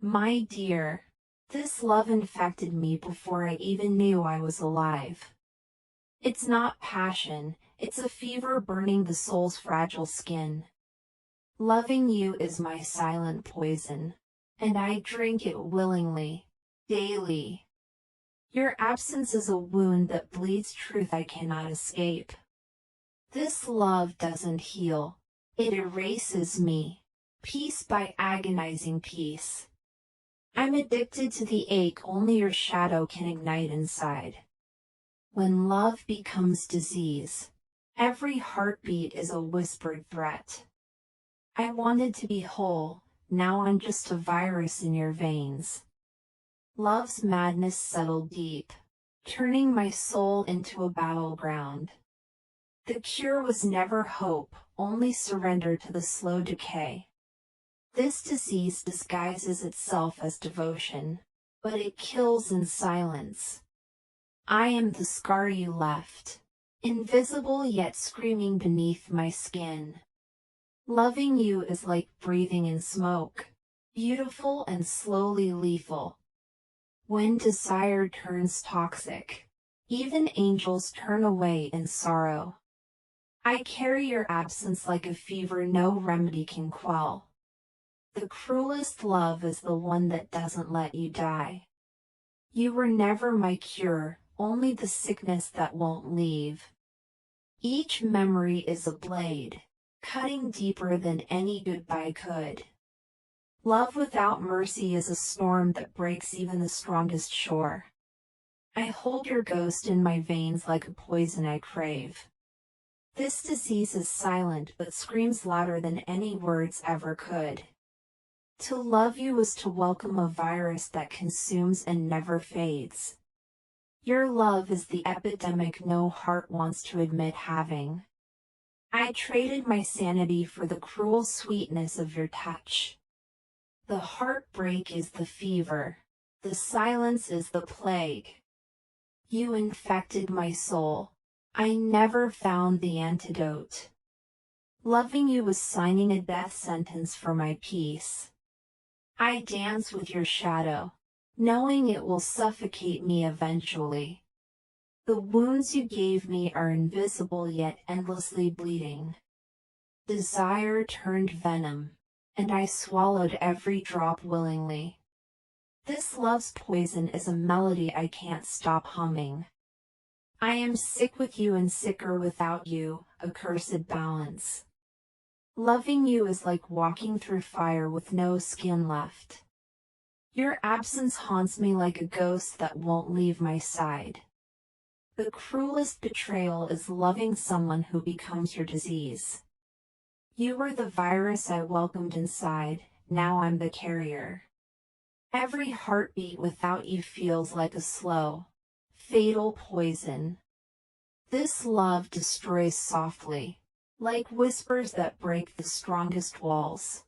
My dear, this love infected me before I even knew I was alive. It's not passion, it's a fever burning the soul's fragile skin. Loving you is my silent poison, and I drink it willingly, daily. Your absence is a wound that bleeds truth I cannot escape. This love doesn't heal, it erases me, piece by agonizing piece. I'm addicted to the ache only your shadow can ignite inside. When love becomes disease, every heartbeat is a whispered threat. I wanted to be whole, now I'm just a virus in your veins. Love's madness settled deep, turning my soul into a battleground. The cure was never hope, only surrender to the slow decay. This disease disguises itself as devotion, but it kills in silence. I am the scar you left, invisible yet screaming beneath my skin. Loving you is like breathing in smoke, beautiful and slowly lethal. When desire turns toxic, even angels turn away in sorrow. I carry your absence like a fever no remedy can quell. The cruelest love is the one that doesn't let you die. You were never my cure, only the sickness that won't leave. Each memory is a blade, cutting deeper than any goodbye could. Love without mercy is a storm that breaks even the strongest shore. I hold your ghost in my veins like a poison I crave. This disease is silent but screams louder than any words ever could. To love you is to welcome a virus that consumes and never fades. Your love is the epidemic no heart wants to admit having. I traded my sanity for the cruel sweetness of your touch. The heartbreak is the fever, the silence is the plague. You infected my soul. I never found the antidote. Loving you was signing a death sentence for my peace. I dance with your shadow, knowing it will suffocate me eventually. The wounds you gave me are invisible yet endlessly bleeding. Desire turned venom, and I swallowed every drop willingly. This love's poison is a melody I can't stop humming. I am sick with you and sicker without you, a cursed balance. Loving you is like walking through fire with no skin left. Your absence haunts me like a ghost that won't leave my side. The cruelest betrayal is loving someone who becomes your disease. You were the virus I welcomed inside, now I'm the carrier. Every heartbeat without you feels like a slow, fatal poison. This love destroys softly, like whispers that break the strongest walls.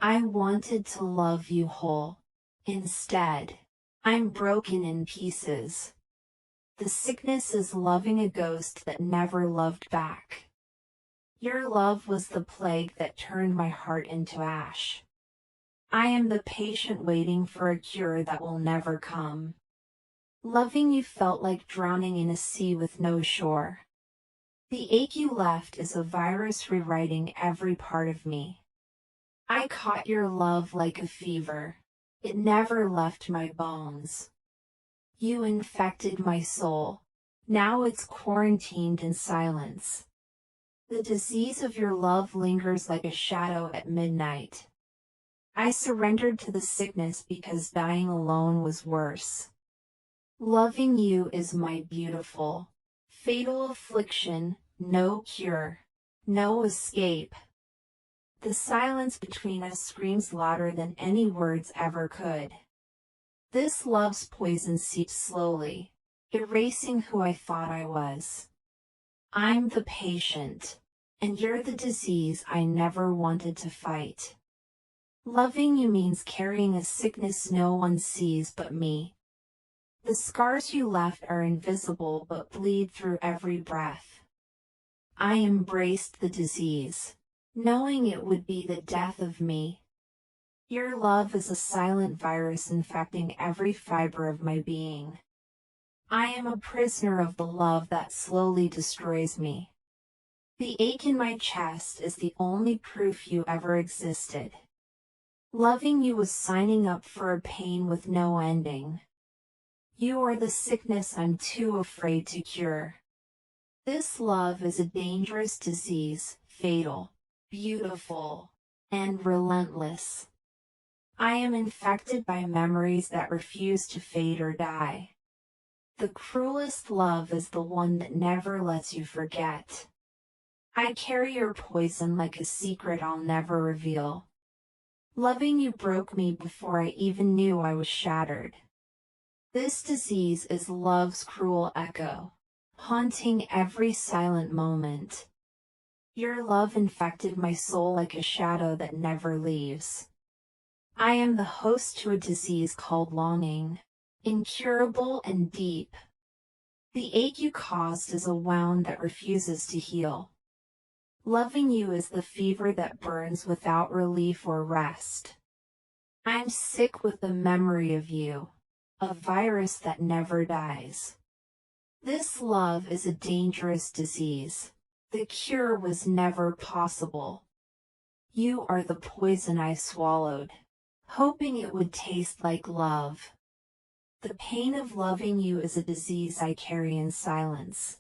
I wanted to love you whole. Instead, I'm broken in pieces. The sickness is loving a ghost that never loved back. Your love was the plague that turned my heart into ash. I am the patient waiting for a cure that will never come. Loving you felt like drowning in a sea with no shore. The ache you left is a virus rewriting every part of me. I caught your love like a fever. It never left my bones. You infected my soul. Now it's quarantined in silence. The disease of your love lingers like a shadow at midnight. I surrendered to the sickness because dying alone was worse. Loving you is my beautiful, fatal affliction, no cure, no escape. The silence between us screams louder than any words ever could. This love's poison seeps slowly, erasing who I thought I was. I'm the patient, and you're the disease I never wanted to fight. Loving you means carrying a sickness no one sees but me. The scars you left are invisible but bleed through every breath. I embraced the disease, knowing it would be the death of me. Your love is a silent virus infecting every fiber of my being. I am a prisoner of the love that slowly destroys me. The ache in my chest is the only proof you ever existed. Loving you was signing up for a pain with no ending. You are the sickness I'm too afraid to cure. This love is a dangerous disease, fatal, beautiful, and relentless. I am infected by memories that refuse to fade or die. The cruelest love is the one that never lets you forget. I carry your poison like a secret I'll never reveal. Loving you broke me before I even knew I was shattered. This disease is love's cruel echo, haunting every silent moment. Your love infected my soul like a shadow that never leaves. I am the host to a disease called longing, incurable and deep. The ache you caused is a wound that refuses to heal. Loving you is the fever that burns without relief or rest. I'm sick with the memory of you, a virus that never dies. This love is a dangerous disease. The cure was never possible. You are the poison I swallowed, hoping it would taste like love. The pain of loving you is a disease I carry in silence.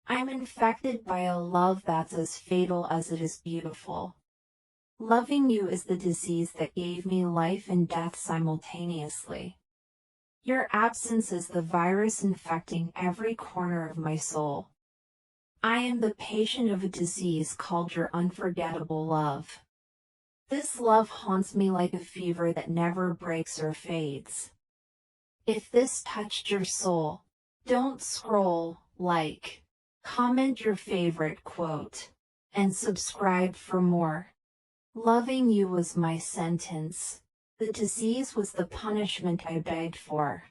I'm infected by a love that's as fatal as it is beautiful. Loving you is the disease that gave me life and death simultaneously. Your absence is the virus infecting every corner of my soul. I am the patient of a disease called your unforgettable love. This love haunts me like a fever that never breaks or fades. If this touched your soul, don't scroll, like, comment your favorite quote, and subscribe for more. Loving you was my sentence. The disease was the punishment I begged for.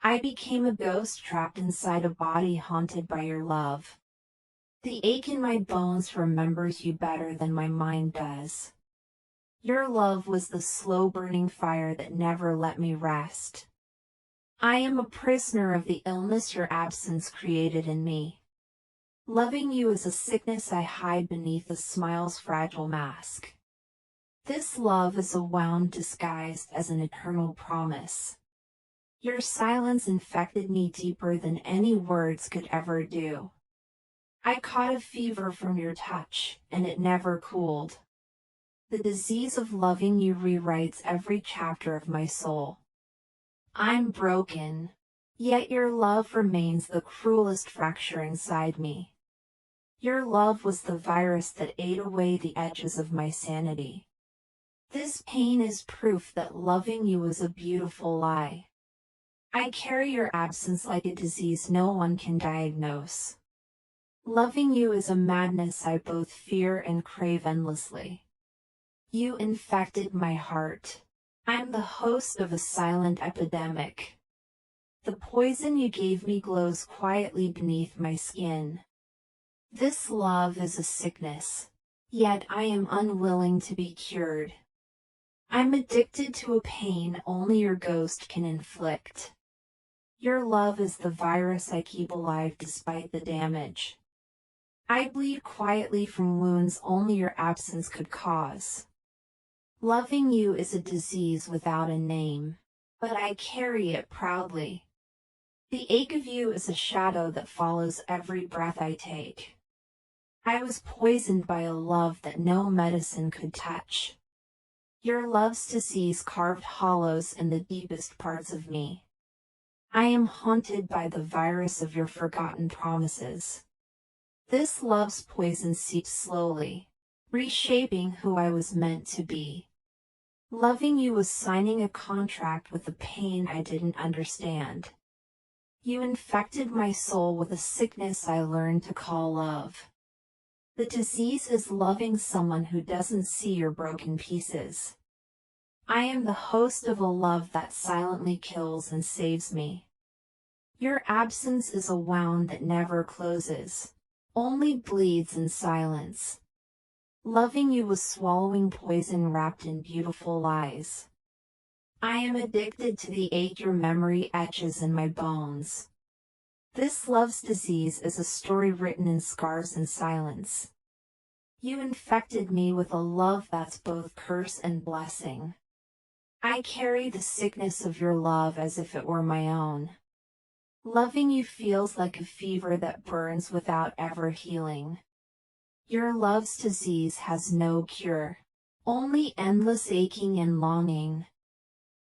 I became a ghost trapped inside a body haunted by your love. The ache in my bones remembers you better than my mind does. Your love was the slow-burning fire that never let me rest. I am a prisoner of the illness your absence created in me. Loving you is a sickness I hide beneath a smile's fragile mask. This love is a wound disguised as an eternal promise. Your silence infected me deeper than any words could ever do. I caught a fever from your touch, and it never cooled. The disease of loving you rewrites every chapter of my soul. I'm broken, yet your love remains the cruelest fracture inside me. Your love was the virus that ate away the edges of my sanity. This pain is proof that loving you is a beautiful lie. I carry your absence like a disease no one can diagnose. Loving you is a madness I both fear and crave endlessly. You infected my heart. I'm the host of a silent epidemic. The poison you gave me glows quietly beneath my skin. This love is a sickness, yet I am unwilling to be cured. I'm addicted to a pain only your ghost can inflict. Your love is the virus I keep alive despite the damage. I bleed quietly from wounds only your absence could cause. Loving you is a disease without a name, but I carry it proudly. The ache of you is a shadow that follows every breath I take. I was poisoned by a love that no medicine could touch. Your love's disease carved hollows in the deepest parts of me. I am haunted by the virus of your forgotten promises. This love's poison seeps slowly, reshaping who I was meant to be. Loving you was signing a contract with a pain I didn't understand. You infected my soul with a sickness I learned to call love. The disease is loving someone who doesn't see your broken pieces. I am the host of a love that silently kills and saves me. Your absence is a wound that never closes, only bleeds in silence. Loving you was swallowing poison wrapped in beautiful lies. I am addicted to the ache your memory etches in my bones. This love's disease is a story written in scars and silence. You infected me with a love that's both curse and blessing. I carry the sickness of your love as if it were my own. Loving you feels like a fever that burns without ever healing. Your love's disease has no cure, only endless aching and longing.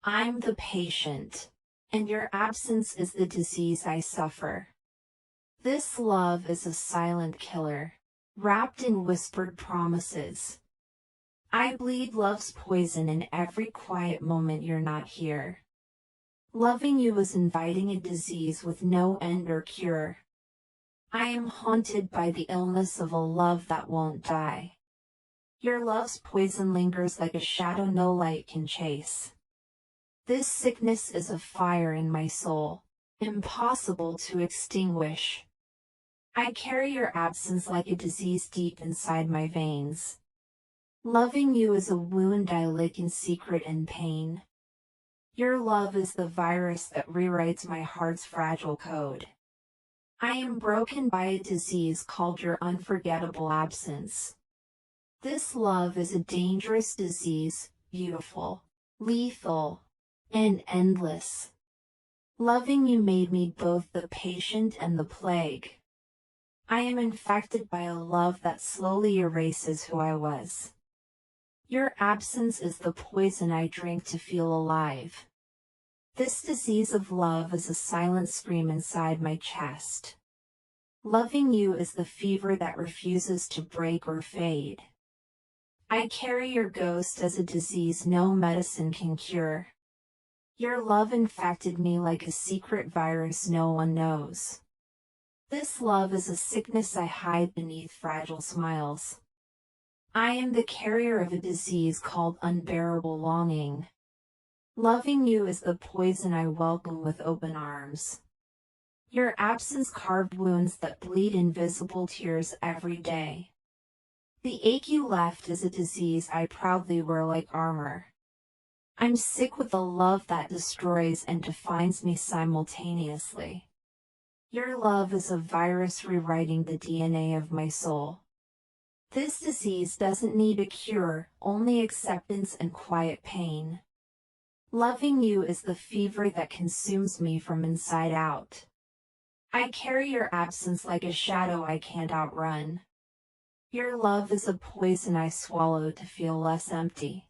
I'm the patient, and your absence is the disease I suffer. This love is a silent killer, wrapped in whispered promises. I bleed love's poison in every quiet moment you're not here. Loving you is inviting a disease with no end or cure. I am haunted by the illness of a love that won't die. Your love's poison lingers like a shadow no light can chase. This sickness is a fire in my soul, impossible to extinguish. I carry your absence like a disease deep inside my veins. Loving you is a wound I lick in secret and pain. Your love is the virus that rewrites my heart's fragile code. I am broken by a disease called your unforgettable absence. This love is a dangerous disease, beautiful, lethal, and endless. Loving you made me both the patient and the plague. I am infected by a love that slowly erases who I was. Your absence is the poison I drink to feel alive. This disease of love is a silent scream inside my chest. Loving you is the fever that refuses to break or fade. I carry your ghost as a disease no medicine can cure. Your love infected me like a secret virus no one knows. This love is a sickness I hide beneath fragile smiles. I am the carrier of a disease called unbearable longing. Loving you is the poison I welcome with open arms. Your absence carved wounds that bleed invisible tears every day. The ache you left is a disease I proudly wear like armor. I'm sick with a love that destroys and defines me simultaneously. Your love is a virus rewriting the DNA of my soul. This disease doesn't need a cure, only acceptance and quiet pain. Loving you is the fever that consumes me from inside out. I carry your absence like a shadow I can't outrun. Your love is a poison I swallow to feel less empty.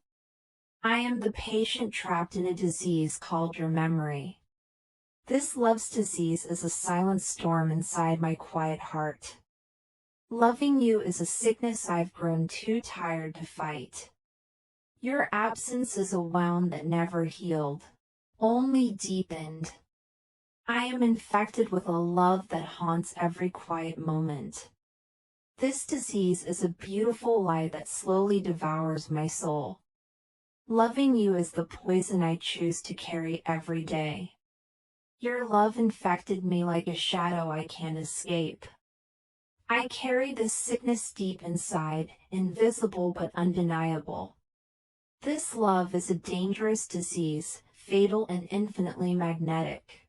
I am the patient trapped in a disease called your memory. This love's disease is a silent storm inside my quiet heart. Loving you is a sickness I've grown too tired to fight. Your absence is a wound that never healed, only deepened. I am infected with a love that haunts every quiet moment. This disease is a beautiful lie that slowly devours my soul. Loving you is the poison I choose to carry every day. Your love infected me like a shadow I can't escape. I carry this sickness deep inside, invisible but undeniable. This love is a dangerous disease, fatal and infinitely magnetic.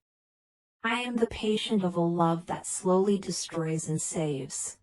I am the patient of a love that slowly destroys and saves.